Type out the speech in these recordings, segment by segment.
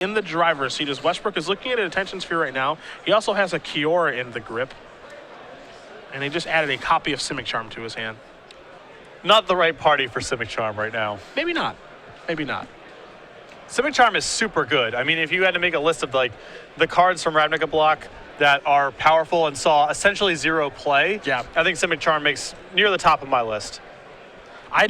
in the driver's seat as Westbrook is looking at an attention sphere right now. He also has a Kiora in the grip. And he just added a copy of Simic Charm to his hand. Not the right party for Simic Charm right now. Maybe not. Maybe not. Simic Charm is super good. I mean, if you had to make a list of like the cards from Ravnica block that are powerful and saw essentially zero play, yeah, I think Simic Charm makes near the top of my list. I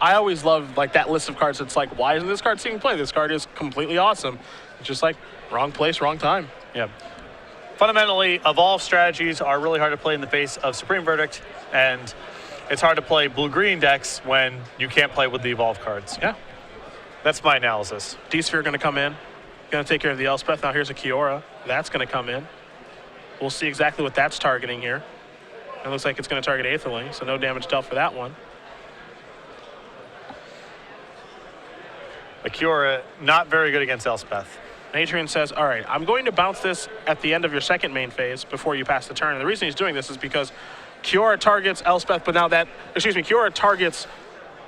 always love like that list of cards. It's like, why isn't this card seeing play? This card is completely awesome. It's just like wrong place, wrong time. Yeah. Fundamentally, evolve strategies are really hard to play in the face of Supreme Verdict, and it's hard to play blue-green decks when you can't play with the evolve cards. Yeah. That's my analysis. D-Sphere going to come in. Going to take care of the Elspeth. Now here's a Kiora. That's going to come in. We'll see exactly what that's targeting here. It looks like it's going to target Aetherling, so no damage dealt for that one. Kiora, not very good against Elspeth. Adrian says, all right, I'm going to bounce this at the end of your second main phase before you pass the turn. And the reason he's doing this is because Kiora targets Elspeth, but now Kiora targets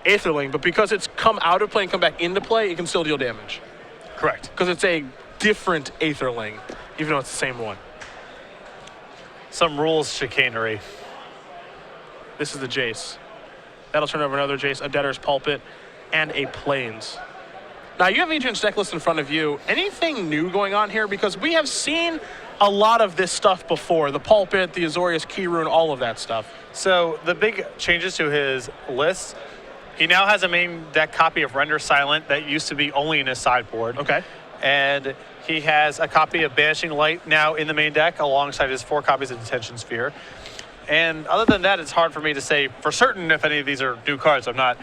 Aetherling, but because it's come out of play and come back into play, it can still deal damage. Correct. Because it's a different Aetherling, even though it's the same one. Some rules chicanery. This is the Jace. That'll turn over another Jace, a Debtor's Pulpit, and a Plains. Now, you have Adrian's deck list in front of you. Anything new going on here? Because we have seen a lot of this stuff before. The Pulpit, the Azorius Key Rune, all of that stuff. So the big changes to his list, he now has a main deck copy of Render Silent that used to be only in his sideboard. Okay. And he has a copy of Banishing Light now in the main deck alongside his 4 copies of Detention Sphere. And other than that, it's hard for me to say for certain if any of these are new cards. I'm not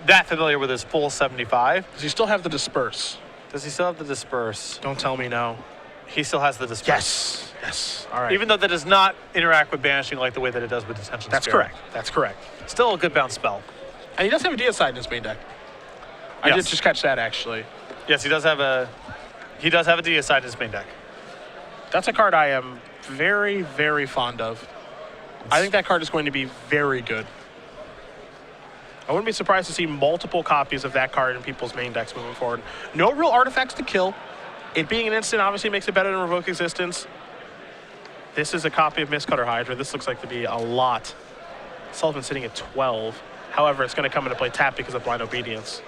that familiar with his full 75. Does he still have the Disperse? Does he still have the Disperse? Don't tell me no. He still has the Disperse. Yes. Yes. All right. Even though that does not interact with Banishing like the way that it does with Detention That's Sphere. correct. That's correct. Still a good bounce spell. And he does have a Deicide in his main deck. I did just catch that, actually. Yes, he does have a Deicide in his main deck. That's a card I am very, very fond of. I think that card is going to be very good. I wouldn't be surprised to see multiple copies of that card in people's main decks moving forward. No real artifacts to kill. It being an instant obviously makes it better than Revoke Existence. This is a copy of Mistcutter Hydra. This looks like to be a lot. Sullivan sitting at 12. However, it's going to come into play tap because of Blind Obedience.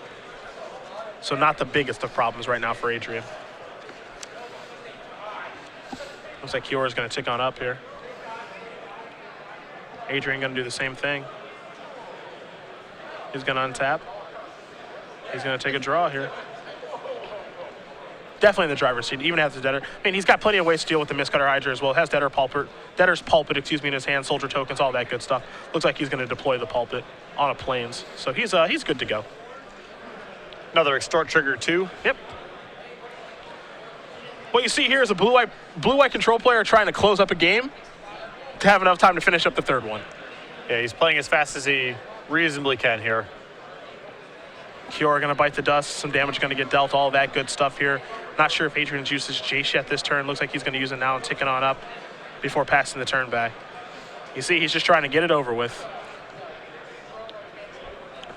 So not the biggest of problems right now for Adrian. Looks like Kiora's going to tick on up here. Adrian going to do the same thing. He's going to untap. He's going to take a draw here. Definitely in the driver's seat, even has the Debtor. I mean, he's got plenty of ways to deal with the Mistcutter Hydra as well. It has Debtor's Pulpit, in his hand, Soldier Tokens, all that good stuff. Looks like he's going to deploy the Pulpit on a Plains. So he's good to go. Another Extort trigger too. Yep. What you see here is a blue-white control player trying to close up a game to have enough time to finish up the third one. Yeah, he's playing as fast as he reasonably can here. Kiora going to bite the dust. Some damage going to get dealt. All that good stuff here. Not sure if Adrian uses Jace yet this turn. Looks like he's going to use it now and ticking on up before passing the turn back. You see, he's just trying to get it over with.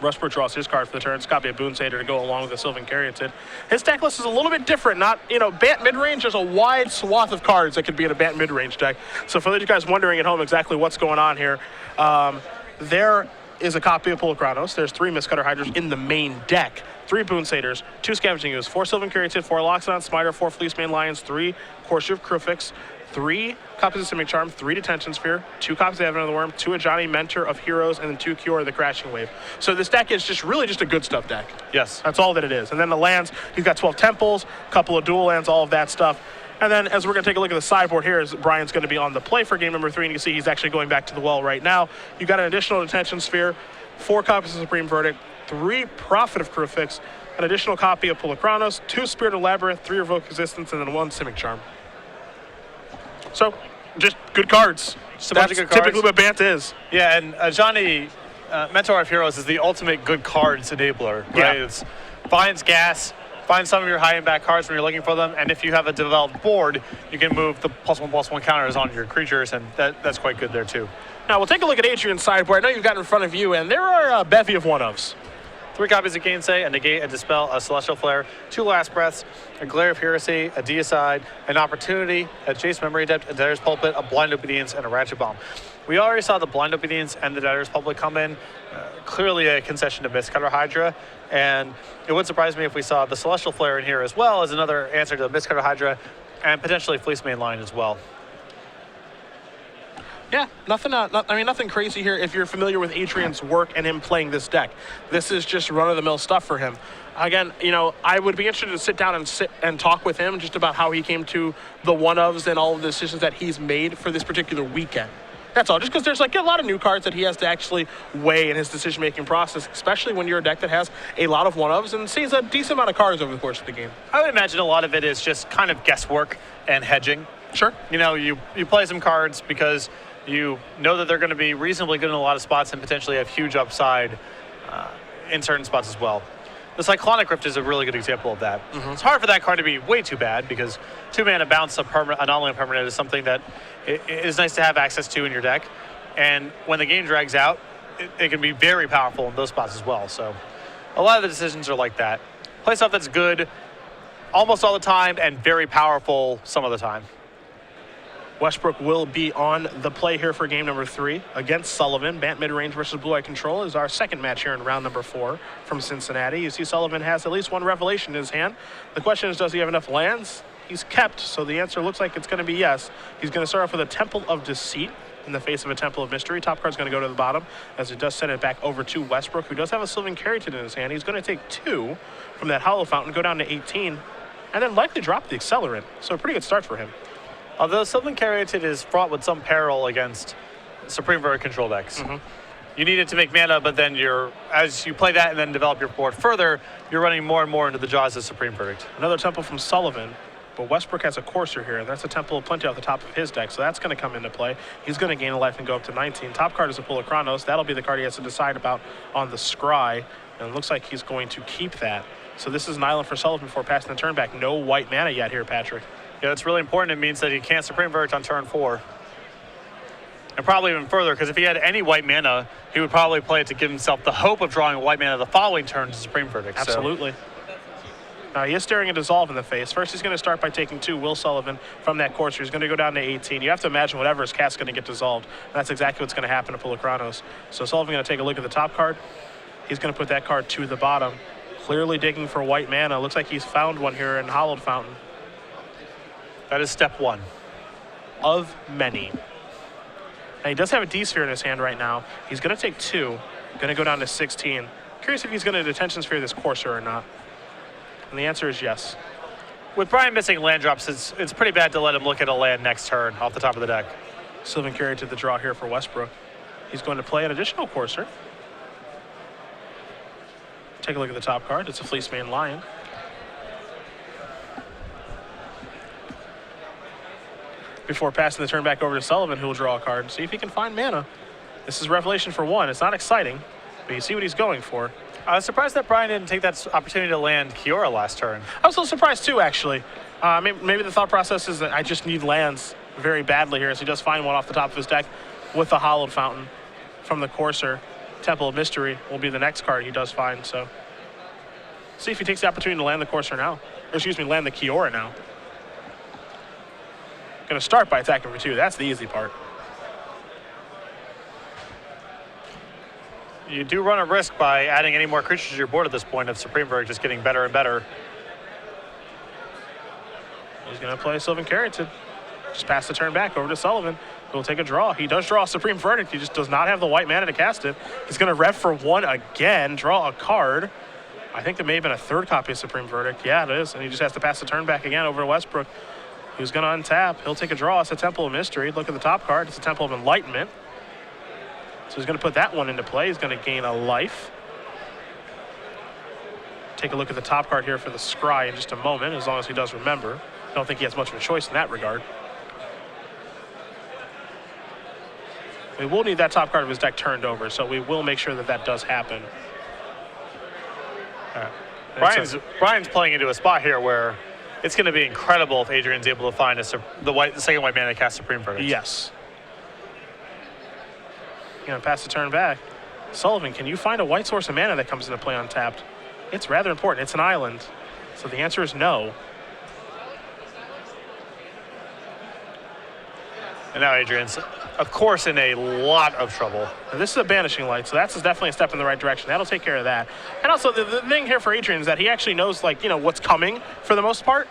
Westbrook draws his card for the turn. It's copy of Boon Satyr to go along with the Sylvan Caryatid. His deck list is a little bit different. Not, Bant mid-range, there's a wide swath of cards that could be in a Bant mid-range deck. So for those of you guys wondering at home exactly what's going on here, there is a copy of Pulachronos. There's 3 Mistcutter Hydras in the main deck. 3 Boon Satyrs, 2 Scavenging Ooze, 4 Sylvan Caryatid, 4 Loxodon Smiter, 4 Fleecemane Lions, 3 Horseshoe Crufix, 3 copies of Simic Charm, 3 Detention Sphere, 2 copies of Advent of the Worm, 2 Ajani Mentor of Heroes, and then 2 Kiora the Crashing Wave. So this deck is just really just a good stuff deck. Yes. That's all that it is. And then the lands, he's got 12 Temples, a couple of dual lands, all of that stuff. And then as we're going to take a look at the sideboard here, as Brian's going to be on the play for game number 3, and you can see he's actually going back to the well right now. You got an additional Detention Sphere, 4 copies of Supreme Verdict, 3 Prophet of Crufix, an additional copy of Pulachronos, 2 Spirit of Labyrinth, 3 Revoke Existence, and then 1 Simic Charm. So, just good cards. Just a bunch of good cards. Typically what Bant is. Yeah, and Ajani, Mentor of Heroes is the ultimate good cards enabler, right? Yeah. It finds gas, find some of your high impact cards when you're looking for them, and if you have a developed board, you can move the +1/+1 counters on your creatures, and that's quite good there too. Now, we'll take a look at Adrian's sideboard. I know you've got it in front of you, and there are a bevy of one-ofs. 3 copies of Gainsay, a Negate, a Dispel, a Celestial Flare, 2 Last Breaths, a Glare of Heresy, a Deicide, an Opportunity, a Jace Memory Adept, a Debtor's Pulpit, a Blind Obedience, and a Ratchet Bomb. We already saw the Blind Obedience and the Debtor's Pulpit come in. Clearly a concession to Mistcutter Hydra, and it wouldn't surprise me if we saw the Celestial Flare in here as well as another answer to the Mistcutter Hydra, and potentially Fleece Main Line as well. Yeah, nothing crazy here if you're familiar with Adrian's work and him playing this deck. This is just run-of-the-mill stuff for him. Again, I would be interested to sit down and talk with him just about how he came to the one-ofs and all of the decisions that he's made for this particular weekend. That's all, just because there's like a lot of new cards that he has to actually weigh in his decision-making process, especially when you're a deck that has a lot of one-ofs and sees a decent amount of cards over the course of the game. I would imagine a lot of it is just kind of guesswork and hedging. Sure. You play some cards because you know that they're going to be reasonably good in a lot of spots and potentially have huge upside in certain spots as well. The Cyclonic Rift is a really good example of that. Mm-hmm. It's hard for that card to be way too bad because 2-mana bounce a non-land permanent is something that is nice to have access to in your deck. And when the game drags out, it can be very powerful in those spots as well. So a lot of the decisions are like that. Play stuff that's good almost all the time and very powerful some of the time. Westbrook will be on the play here for game number 3 against Sullivan. Bant mid-range versus Blue-Eye Control is our second match here in round number 4 from Cincinnati. You see Sullivan has at least one Revelation in his hand. The question is, does he have enough lands? He's kept, so the answer looks like it's going to be yes. He's going to start off with a Temple of Deceit in the face of a Temple of Mystery. Top card's going to go to the bottom as it does send it back over to Westbrook, who does have a Sylvan Carrington in his hand. He's going to take 2 from that Hollow Fountain, go down to 18, and then likely drop the Accelerant. So a pretty good start for him. Although Sylvan Carrington is fraught with some peril against Supreme Verdict control decks. Mm-hmm. You need it to make mana, but then as you play that and then develop your board further, you're running more and more into the jaws of Supreme Verdict. Another Temple from Sullivan, but Westbrook has a Courser here, and that's a Temple of Plenty off the top of his deck, so that's going to come into play. He's going to gain a life and go up to 19. Top card is a Pool of Chronos. That'll be the card he has to decide about on the Scry, and it looks like he's going to keep that. So this is an island for Sullivan before passing the turn back. No white mana yet here, Patrick. Yeah, that's really important. It means that he can't Supreme Verdict on turn 4. And probably even further, because if he had any white mana, he would probably play it to give himself the hope of drawing white mana the following turn to Supreme Verdict. Absolutely. So. He is staring a Dissolve in the face. First, he's going to start by taking 2 Will Sullivan from that Courser. He's going to go down to 18. You have to imagine whatever is cast is going to get dissolved. And that's exactly what's going to happen to Pool of Chronos. So Sullivan going to take a look at the top card. He's going to put that card to the bottom. Clearly digging for white mana. Looks like he's found one here in Hollowed Fountain. That is step 1. Of many. Now he does have a D-Sphere in his hand right now. He's going to take 2. Going to go down to 16. Curious if he's going to Detention Sphere this Courser or not. And the answer is yes. With Brian missing land drops, it's pretty bad to let him look at a land next turn off the top of the deck. Sylvan carried to the draw here for Westbrook. He's going to play an additional Courser. Take a look at the top card. It's a Fleece Main Lion. Before passing the turn back over to Sullivan, who will draw a card and see if he can find mana. This is Revelation for 1. It's not exciting, but you see what he's going for. I was surprised that Brian didn't take that opportunity to land Kiora last turn. I was a little surprised too, actually. Maybe the thought process is that I just need lands very badly here, as he does find one off the top of his deck with the Hollowed Fountain from the Courser. Temple of Mystery will be the next card he does find, so. See if he takes the opportunity to land the Courser now. Or excuse me, land the Kiora now. Going to start by attacking for 2. That's the easy part. You do run a risk by adding any more creatures to your board at this point of Supreme Verdict just getting better and better. He's going to play Sylvan Carrington. Just pass the turn back over to Sullivan. He'll take a draw. He does draw a Supreme Verdict. He just does not have the white mana to cast it. He's going to rev for 1 again, draw a card. I think there may have been a 3rd copy of Supreme Verdict. Yeah, it is. And he just has to pass the turn back again over to Westbrook, who's going to untap. He'll take a draw. It's a Temple of Mystery. Look at the top card. It's a Temple of Enlightenment. So he's going to put that one into play. He's going to gain a life. Take a look at the top card here for the Scry in just a moment, as long as he does remember. I don't think he has much of a choice in that regard. We will need that top card of his deck turned over, so we will make sure that that does happen. Brian's playing into a spot here where it's going to be incredible if Adrian's able to find the second white mana to cast Supreme Verdict. Yes. Going to pass the turn back. Sullivan, can you find a white source of mana that comes into play untapped? It's rather important. It's an island. So the answer is no. And now Adrian's, of course, in a lot of trouble. And this is a Banishing Light, so that's definitely a step in the right direction. That'll take care of that. And also, the thing here for Adrian is that he actually knows, like, you know, what's coming for the most part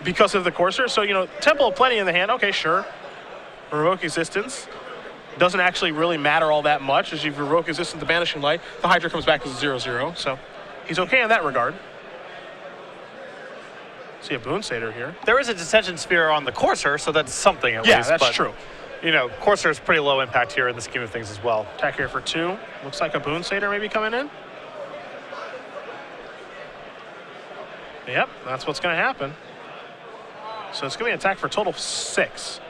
because of the Courser. So, you know, Temple of Plenty in the hand, okay, sure. Revoke Existence. Doesn't actually really matter all that much. As you revoke Existence, the Banishing Light, the Hydra comes back as a 0/0, so he's okay in that regard. See a Boon Satyr here. There is a Detention Sphere on the Courser, so that's something at least. Yeah, that's true. You know, Courser is pretty low impact here in the scheme of things as well. Attack here for 2. Looks like a Boon Satyr maybe coming in. Yep, that's what's going to happen. So it's going to be an attack for a total of 6.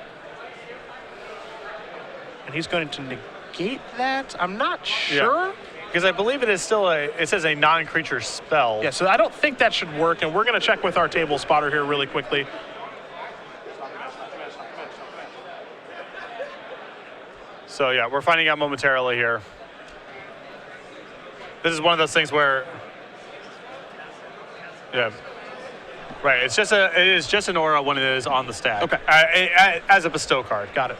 And he's going to negate that? I'm not sure. Yeah. Because I believe it is still it says a non-creature spell. Yeah, so I don't think that should work, and we're going to check with our table spotter here really quickly. So yeah, we're finding out momentarily here. This is one of those things where, yeah, right. It is just an aura when it is on the stack. Okay. As a bestow card. Got it.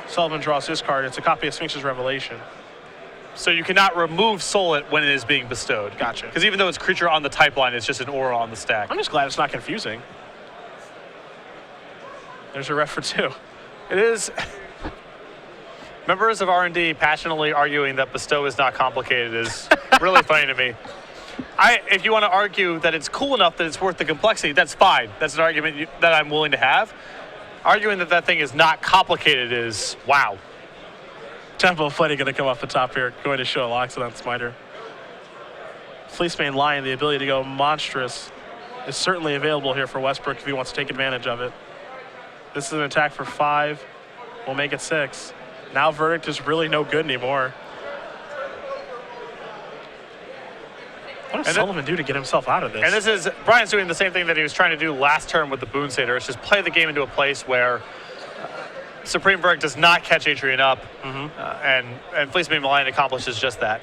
Sullivan draws his card. It's a copy of Sphinx's Revelation. So you cannot remove Soul It when it is being bestowed. Gotcha. Because even though it's creature on the type line, it's just an aura on the stack. I'm just glad it's not confusing. There's a ref for 2. It is. Members of R&D passionately arguing that bestow is not complicated is really funny to me. If you want to argue that it's cool enough that it's worth the complexity, that's fine. That's an argument that I'm willing to have. Arguing that that thing is not complicated is, wow. Temple of Plenty going to come off the top here, going to show a Loxodon Smiter. Fleecebane Lion, the ability to go monstrous, is certainly available here for Westbrook if he wants to take advantage of it. This is an attack for 5. We'll make it 6. Now Verdict is really no good anymore. What does Sullivan do to get himself out of this? And this is, Brian's doing the same thing that he was trying to do last turn with the Boon Satyr. It's just play the game into a place where Supreme Verdict does not catch Adrian up, and Fleecebane Lion accomplishes just that.